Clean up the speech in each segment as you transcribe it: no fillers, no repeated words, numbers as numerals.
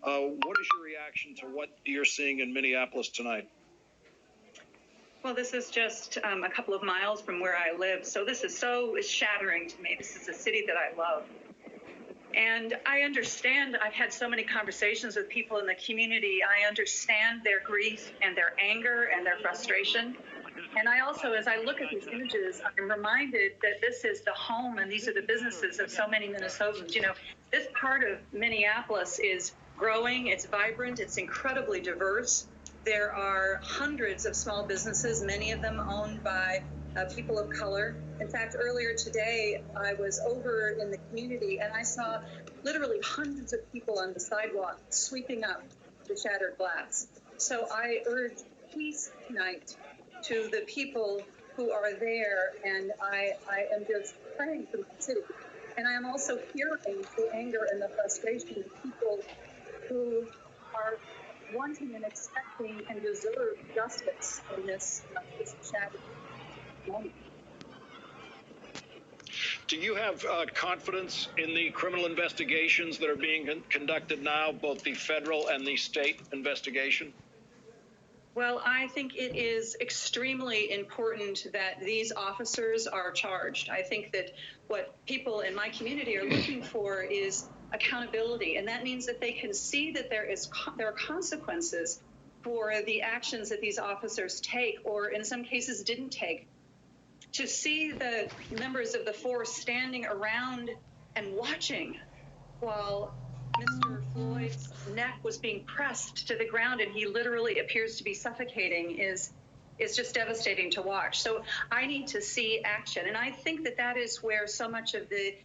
What is your reaction to what you're seeing in Minneapolis tonight? Well, this is just a couple of miles from where I live, so this is so shattering to me. This is a city that I love. And I understand, I've had so many conversations with people in the community. I understand their grief and their anger and their frustration. And I also, as I look at these images, I'm reminded that this is the home and these are the businesses of so many Minnesotans. You know, this part of Minneapolis is growing, it's vibrant, it's incredibly diverse. There are hundreds of small businesses, many of them owned by people of color. In fact, earlier today, I was over in the community and I saw literally hundreds of people on the sidewalk sweeping up the shattered glass. So I urge peace tonight to the people who are there, and I am just praying for the city. And I am also hearing the anger and the frustration of people who are wanting and expecting and deserve justice in this shattered moment. Do you have confidence in the criminal investigations that are being conducted now, both the federal and the state investigation? Well, I think it is extremely important that these officers are charged. I think that what people in my community are looking for is accountability, and that means that they can see that there are consequences for the actions that these officers take, or in some cases didn't take. To see the members of the force standing around and watching while Mr. Floyd's neck was being pressed to the ground and he literally appears to be suffocating is just devastating to watch. So I need to see action, and I think that that is where so much of the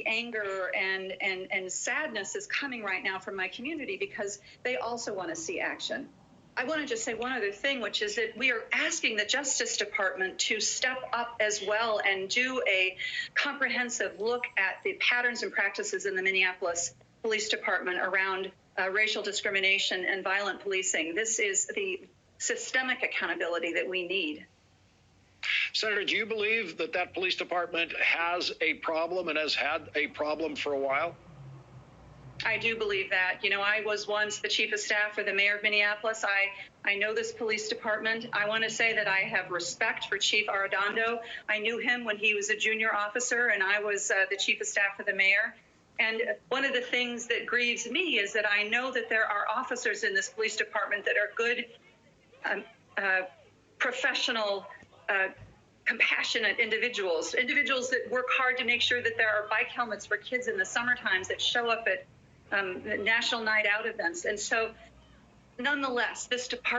anger and sadness is coming right now from my community, because they also want to see action. I want to just say one other thing, which is that we are asking the Justice Department to step up as well and do a comprehensive look at the patterns and practices in the Minneapolis Police Department around racial discrimination and violent policing. This is the systemic accountability that we need. Senator, do you believe that that police department has a problem and has had a problem for a while? I do believe that. You know, I was once the chief of staff for the mayor of Minneapolis. I know this police department. I want to say that I have respect for Chief Arredondo. I knew him when he was a junior officer, and I was the chief of staff for the mayor. And one of the things that grieves me is that I know that there are officers in this police department that are good, professional, compassionate individuals that work hard to make sure that there are bike helmets for kids in the summer times that show up at national night out events. And so nonetheless, this department